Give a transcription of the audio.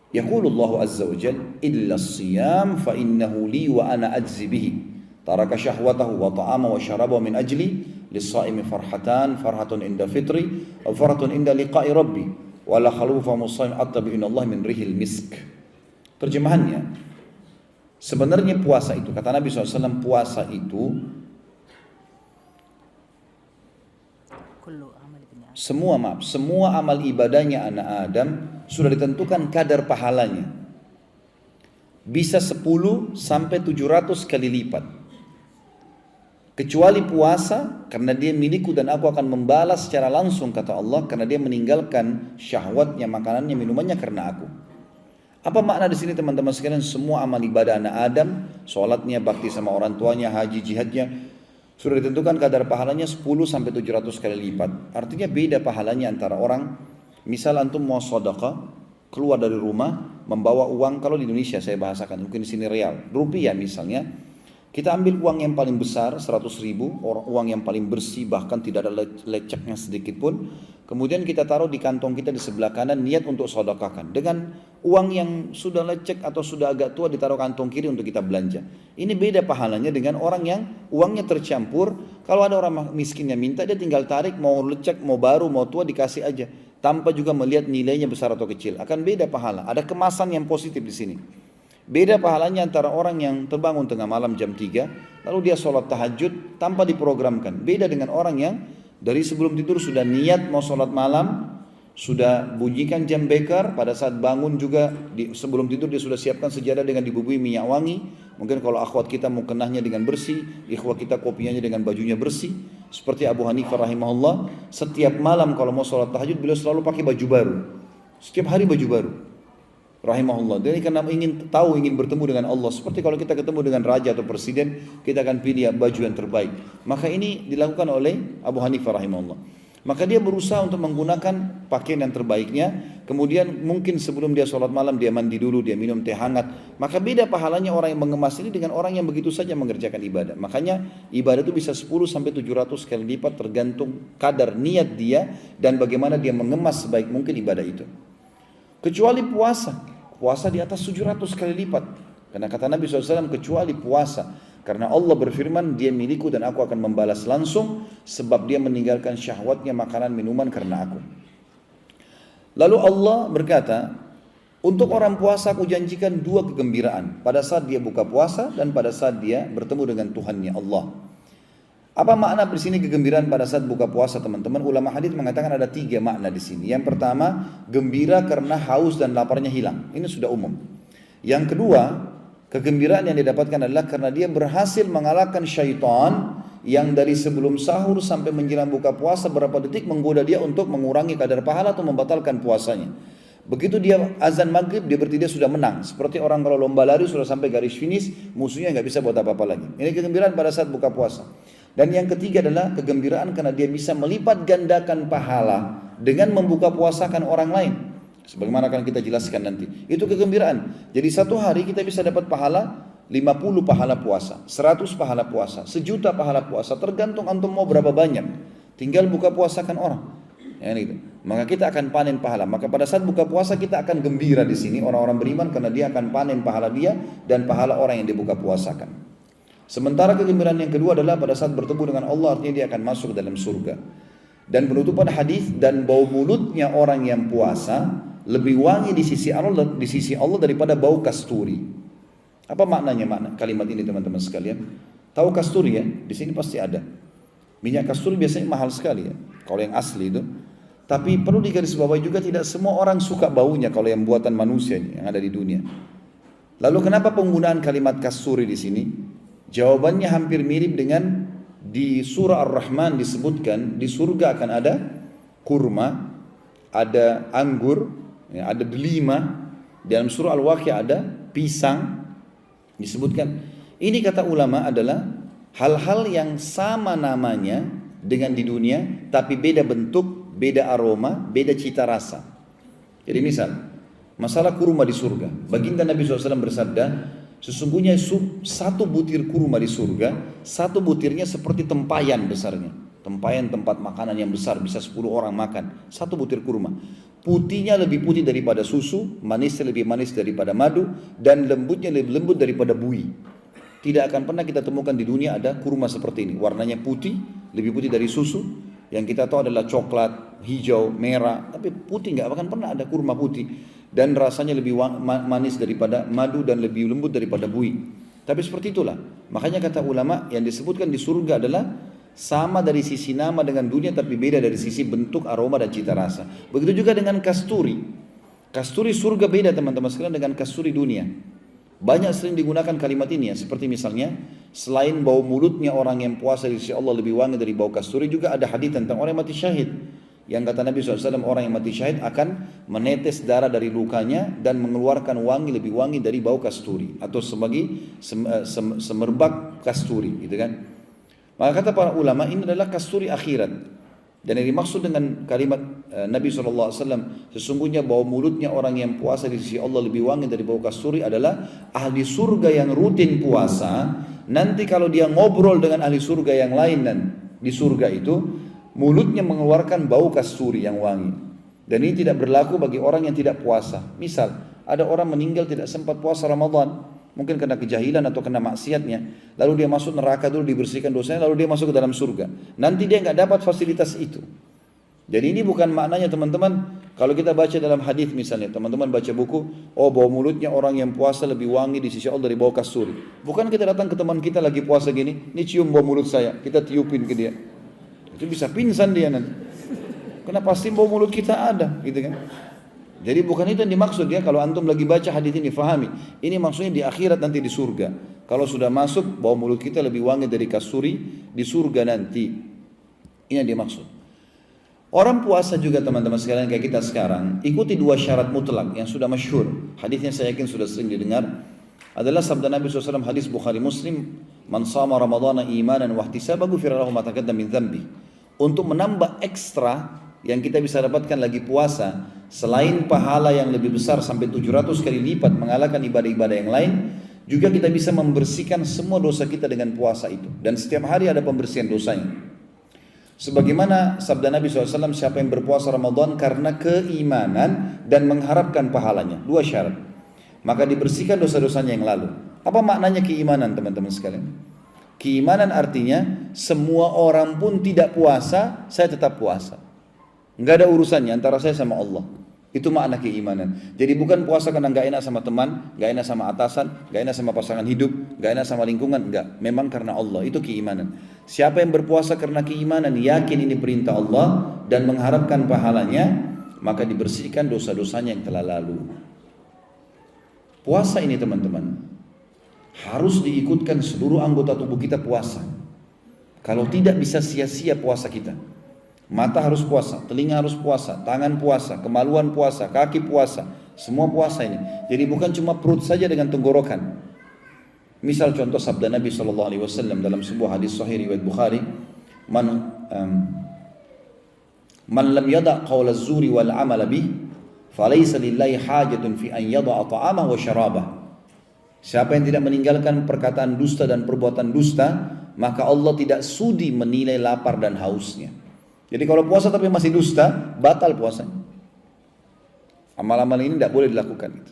Yaqulullahu azza wa jal, illa siyam fa innahu li wa ana ajzi bihi. Taraka syahwatahu wa ta'ama wa syaraba min ajli lis-saimi farhatan, farhatun inda fitri wa farhatun inda liqa'i rabbi wa la khalufa musayim attabi inallah min rihil misk. Terjemahannya, sebenarnya puasa itu, kata Nabi SAW, puasa itu semua amal ibadahnya anak Adam sudah ditentukan kadar pahalanya. Bisa 10 sampai 700 kali lipat. Kecuali puasa, karena dia milikku dan aku akan membalas secara langsung, kata Allah, karena dia meninggalkan syahwatnya, makanannya, minumannya karena aku. Apa makna di sini teman-teman sekalian? Semua amal ibadah anak Adam, sholatnya, bakti sama orang tuanya, haji, jihadnya, sudah ditentukan kadar pahalanya 10 sampai 700 kali lipat. Artinya beda pahalanya antara orang, misal antum mau sedekah, keluar dari rumah, membawa uang, kalau di Indonesia saya bahasakan, mungkin di sini real, rupiah misalnya, kita ambil uang yang paling besar, 100 ribu, uang yang paling bersih, bahkan tidak ada leceknya sedikit pun. Kemudian kita taruh di kantong kita di sebelah kanan, niat untuk sedekahkan. Dengan uang yang sudah lecek atau sudah agak tua ditaruh kantong kiri untuk kita belanja. Ini beda pahalanya dengan orang yang uangnya tercampur. Kalau ada orang miskin yang minta, dia tinggal tarik, mau lecek, mau baru, mau tua, dikasih aja. Tanpa juga melihat nilainya besar atau kecil. Akan beda pahala. Ada kemasan yang positif di sini. Beda pahalanya antara orang yang terbangun tengah malam jam 3, lalu dia sholat tahajud tanpa diprogramkan. Beda dengan orang yang dari sebelum tidur sudah niat mau sholat malam, sudah bunyikan jam beker, pada saat bangun juga sebelum tidur dia sudah siapkan sejadah dengan dibubuhi minyak wangi. Mungkin kalau akhwat kita mau kenahnya dengan bersih, ikhwat kita kopiahnya dengan bajunya bersih. Seperti Abu Hanifah rahimahullah, setiap malam kalau mau sholat tahajud beliau selalu pakai baju baru. Setiap hari baju baru. Rahimahullah. Jadi karena ingin tahu, ingin bertemu dengan Allah. Seperti kalau kita ketemu dengan raja atau presiden, kita akan pilih baju yang terbaik. Maka ini dilakukan oleh Abu Hanifah rahimahullah. Maka dia berusaha untuk menggunakan pakaian yang terbaiknya. Kemudian mungkin sebelum dia sholat malam, dia mandi dulu, dia minum teh hangat. Maka beda pahalanya orang yang mengemas ini dengan orang yang begitu saja mengerjakan ibadah. Makanya ibadah itu bisa 10 sampai 700 kali lipat tergantung kadar niat dia dan bagaimana dia mengemas sebaik mungkin ibadah itu. Kecuali puasa, puasa di atas 700 kali lipat. Karena kata Nabi SAW, kecuali puasa. Karena Allah berfirman, dia milikku dan aku akan membalas langsung, sebab dia meninggalkan syahwatnya, makanan, minuman karena aku. Lalu Allah berkata, untuk orang puasa aku janjikan 2 kegembiraan. Pada saat dia buka puasa dan pada saat dia bertemu dengan Tuhannya Allah. Apa makna di sini kegembiraan pada saat buka puasa, teman-teman? Ulama hadis mengatakan ada 3 makna di sini. Yang pertama, gembira karena haus dan laparnya hilang. Ini sudah umum. Yang kedua, kegembiraan yang didapatkan adalah karena dia berhasil mengalahkan syaitan yang dari sebelum sahur sampai menjelang buka puasa berapa detik menggoda dia untuk mengurangi kadar pahala atau membatalkan puasanya. Begitu dia azan maghrib, dia berarti dia sudah menang. Seperti orang kalau lomba lari sudah sampai garis finish, musuhnya nggak bisa buat apa-apa lagi. Ini kegembiraan pada saat buka puasa. Dan yang ketiga adalah kegembiraan karena dia bisa melipat gandakan pahala dengan membuka puasakan orang lain. Sebagaimana akan kita jelaskan nanti. Itu kegembiraan. Jadi satu hari kita bisa dapat pahala 50 pahala puasa, 100 pahala puasa, 1.000.000 pahala puasa. Tergantung antum mau berapa banyak. Tinggal buka puasakan orang. Ya, gitu. Maka kita akan panen pahala. Maka pada saat buka puasa kita akan gembira di sini orang-orang beriman karena dia akan panen pahala dia dan pahala orang yang dibuka puasakan. Sementara kegembiraan yang kedua adalah pada saat bertemu dengan Allah, artinya dia akan masuk dalam surga. Dan penutupan hadis, dan bau mulutnya orang yang puasa lebih wangi di sisi Allah daripada bau kasturi. Apa maknanya kalimat ini teman-teman sekalian? Tahu kasturi ya? Di sini pasti ada. Minyak kasturi biasanya mahal sekali ya, kalau yang asli itu. Tapi perlu digarisbawahi juga tidak semua orang suka baunya kalau yang buatan manusia yang ada di dunia. Lalu kenapa penggunaan kalimat kasturi di sini? Jawabannya hampir mirip dengan di surah Ar-Rahman disebutkan di surga akan ada kurma, ada anggur, ya, ada delima. Dalam surah Al-Waqiah ada pisang disebutkan. Ini kata ulama adalah hal-hal yang sama namanya dengan di dunia, tapi beda bentuk, beda aroma, beda cita rasa. Jadi misal masalah kurma di surga, baginda Nabi SAW bersabda, sesungguhnya 1 butir kurma di surga, 1 butirnya seperti tempayan besarnya. tempayan tempat makanan yang besar, bisa 10 orang makan, satu butir kurma. Putihnya lebih putih daripada susu, manisnya lebih manis daripada madu, dan lembutnya lebih lembut daripada buih. Tidak akan pernah kita temukan di dunia ada kurma seperti ini. Warnanya putih, lebih putih dari susu. Yang kita tahu adalah coklat, hijau, merah. Tapi putih nggak akan pernah ada kurma putih. Dan rasanya lebih manis daripada madu dan lebih lembut daripada buih. Tapi seperti itulah. Makanya kata ulama yang disebutkan di surga adalah sama dari sisi nama dengan dunia, tapi beda dari sisi bentuk, aroma, dan cita rasa. Begitu juga dengan kasturi. Kasturi surga beda teman-teman sekalian dengan kasturi dunia. Banyak sering digunakan kalimat ini ya. Seperti misalnya, selain bau mulutnya orang yang puasa di sisi Allah lebih wangi dari bau kasturi, juga ada hadis tentang orang yang mati syahid. Yang kata Nabi SAW, orang yang mati syahid akan menetes darah dari lukanya dan mengeluarkan wangi lebih wangi dari bau kasturi. Atau sebagai semerbak kasturi gitu kan. Maka kata para ulama ini adalah kasturi akhirat. Dan yang dimaksud dengan kalimat Nabi SAW, sesungguhnya bau mulutnya orang yang puasa di sisi Allah lebih wangi dari bau kasturi adalah ahli surga yang rutin puasa. Nanti kalau dia ngobrol dengan ahli surga yang lain dan di surga itu, mulutnya mengeluarkan bau kasturi yang wangi. Dan ini tidak berlaku bagi orang yang tidak puasa. Misal, ada orang meninggal tidak sempat puasa Ramadan. Mungkin kena kejahilan atau kena maksiatnya. Lalu dia masuk neraka dulu, dibersihkan dosanya, lalu dia masuk ke dalam surga. Nanti dia nggak dapat fasilitas itu. Jadi ini bukan maknanya teman-teman. Kalau kita baca dalam hadis misalnya, teman-teman baca buku, oh bau mulutnya orang yang puasa lebih wangi di sisi Allah dari bau kasturi. Bukan kita datang ke teman kita lagi puasa gini, ini cium bau mulut saya, kita tiupin ke dia. Itu bisa pingsan dia nanti. Karena pasti bau mulut kita ada, gitu kan. Jadi bukan itu yang dimaksud ya. Kalau antum lagi baca hadis ini, fahami. Ini maksudnya di akhirat nanti di surga. Kalau sudah masuk, bau mulut kita lebih wangi dari kasturi di surga nanti. Ini yang dimaksud. Orang puasa juga teman-teman sekalian kayak kita sekarang, ikuti 2 syarat mutlak yang sudah masyhur. Hadisnya saya yakin sudah sering didengar. Adalah sabda Nabi SAW, hadis Bukhari Muslim, man sama Ramadana imanan wa ihtisaban ghufira lahu ma taqaddama min dzambi. Untuk menambah ekstra yang kita bisa dapatkan lagi puasa, selain pahala yang lebih besar sampai 700 kali lipat mengalahkan ibadah-ibadah yang lain, juga kita bisa membersihkan semua dosa kita dengan puasa itu. Dan setiap hari ada pembersihan dosanya. Sebagaimana sabda Nabi SAW, siapa yang berpuasa Ramadan karena keimanan dan mengharapkan pahalanya, 2 syarat, maka dibersihkan dosa-dosanya yang lalu. Apa maknanya keimanan teman-teman sekalian? Keimanan artinya semua orang pun tidak puasa, saya tetap puasa. Enggak ada urusannya antara saya sama Allah. Itu makna keimanan. Jadi bukan puasa karena enggak enak sama teman, enggak enak sama atasan, enggak enak sama pasangan hidup, enggak enak sama lingkungan, enggak. Memang karena Allah, itu keimanan. Siapa yang berpuasa karena keimanan, yakin ini perintah Allah dan mengharapkan pahalanya, maka dibersihkan dosa-dosanya yang telah lalu. Puasa ini teman-teman harus diikutkan seluruh anggota tubuh kita puasa. Kalau tidak bisa sia-sia puasa kita. Mata harus puasa, telinga harus puasa, tangan puasa, kemaluan puasa, kaki puasa, semua puasa ini. Jadi bukan cuma perut saja dengan tenggorokan. Misal contoh sabda Nabi SAW dalam sebuah hadis sahih riwayat Bukhari, man lam yada' qawla az-zuri wal 'amala bih, falaysa lillahi hajatun fi an yada'a ta'amahu wa syarabah. Siapa yang tidak meninggalkan perkataan dusta dan perbuatan dusta, maka Allah tidak sudi menilai lapar dan hausnya. Jadi kalau puasa tapi masih dusta, batal puasanya. Amal-amal ini tidak boleh dilakukan.